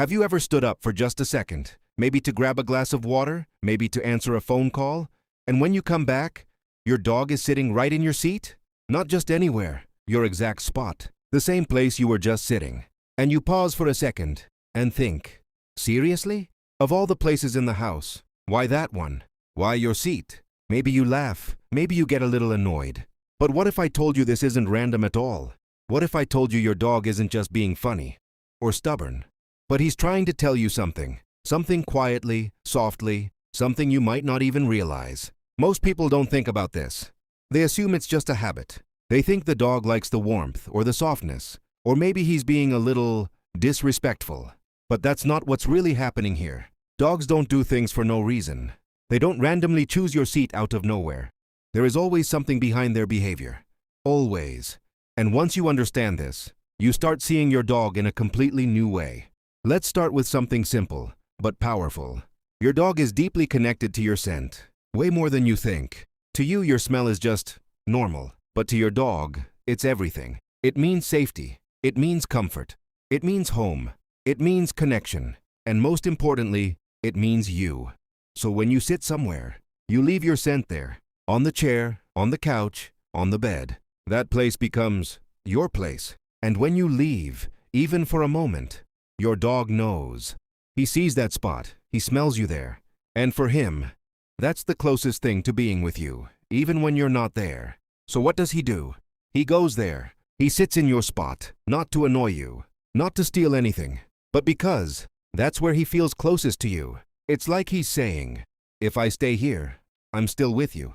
Have you ever stood up for just a second, maybe to grab a glass of water, maybe to answer a phone call, and when you come back, your dog is sitting right in your seat? Not just anywhere, your exact spot, the same place you were just sitting. And you pause for a second and think, seriously? Of all the places in the house, why that one? Why your seat? Maybe you laugh, maybe you get a little annoyed. But what if I told you this isn't random at all? What if I told you your dog isn't just being funny or stubborn, but he's trying to tell you something quietly, softly, something you might not even realize. Most people don't think about this. They assume it's just a habit. They think the dog likes the warmth or the softness, or maybe he's being a little disrespectful. But that's not what's really happening here. Dogs don't do things for no reason. They don't randomly choose your seat out of nowhere. There is always something behind their behavior. Always. And once you understand this, you start seeing your dog in a completely new way. Let's start with something simple, but powerful. Your dog is deeply connected to your scent, way more than you think. To you, your smell is just normal, but to your dog, it's everything. It means safety. It means comfort. It means home. It means connection. And most importantly, it means you. So when you sit somewhere, you leave your scent there, on the chair, on the couch, on the bed. That place becomes your place. And when you leave, even for a moment, your dog knows. He sees that spot. He smells you there. And for him, that's the closest thing to being with you, even when you're not there. So what does he do? He goes there. He sits in your spot, not to annoy you, not to steal anything, but because that's where he feels closest to you. It's like he's saying, if I stay here, I'm still with you.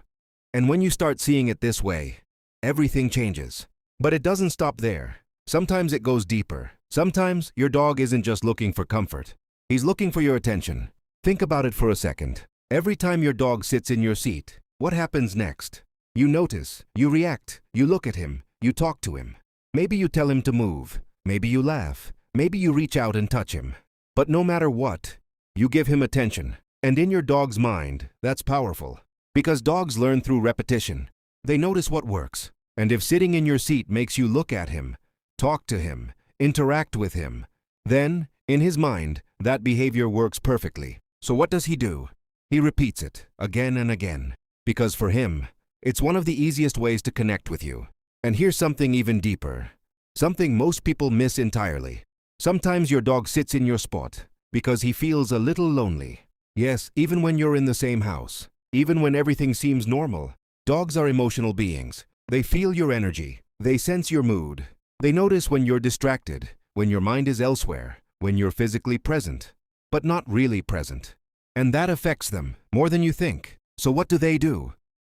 And when you start seeing it this way, everything changes. But it doesn't stop there. Sometimes it goes deeper. Sometimes your dog isn't just looking for comfort. He's looking for your attention. Think about it for a second. Every time your dog sits in your seat, what happens next? You notice, you react, you look at him, you talk to him. Maybe you tell him to move. Maybe you laugh. Maybe you reach out and touch him. But no matter what, you give him attention. And in your dog's mind, that's powerful. Because dogs learn through repetition. They notice what works. And if sitting in your seat makes you look at him, talk to him, interact with him, then, in his mind, that behavior works perfectly. So what does he do? He repeats it again and again. Because for him, it's one of the easiest ways to connect with you. And here's something even deeper. Something most people miss entirely. Sometimes your dog sits in your spot because he feels a little lonely. Yes, even when you're in the same house, even when everything seems normal. Dogs are emotional beings. They feel your energy. They sense your mood. They notice when you're distracted, when your mind is elsewhere, when you're physically present, but not really present. And that affects them more than you think. So what do?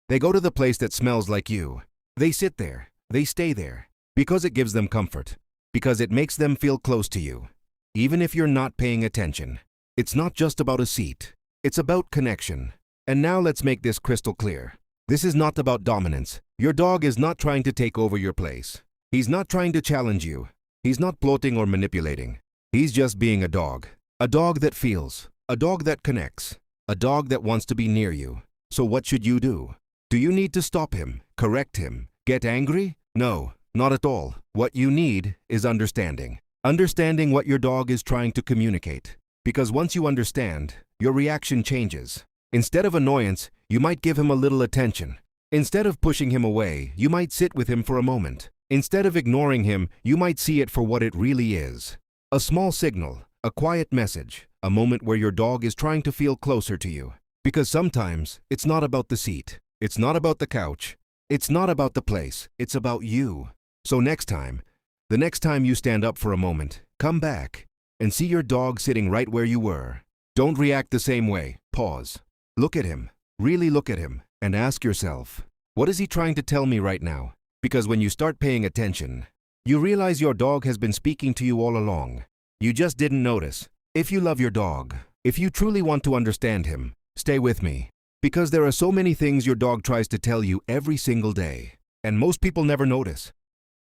They go to the place that smells like you. They sit there. They stay there. Because it gives them comfort. Because it makes them feel close to you. Even if you're not paying attention. It's not just about a seat. It's about connection. And now let's make this crystal clear. This is not about dominance. Your dog is not trying to take over your place. He's not trying to challenge you. He's not plotting or manipulating. He's just being a dog. A dog that feels. A dog that connects. A dog that wants to be near you. So what should you do? Do you need to stop him? Correct him? Get angry? No, not at all. What you need is understanding. Understanding what your dog is trying to communicate. Because once you understand, your reaction changes. Instead of annoyance, you might give him a little attention. Instead of pushing him away, you might sit with him for a moment. Instead of ignoring him, you might see it for what it really is. A small signal, a quiet message, a moment where your dog is trying to feel closer to you. Because sometimes, it's not about the seat. It's not about the couch. It's not about the place. It's about you. So the next time you stand up for a moment, come back and see your dog sitting right where you were. Don't react the same way. Pause. Look at him. Really look at him. And ask yourself, what is he trying to tell me right now? Because when you start paying attention, you realize your dog has been speaking to you all along. You just didn't notice. If you love your dog, if you truly want to understand him, stay with me. Because there are so many things your dog tries to tell you every single day. And most people never notice.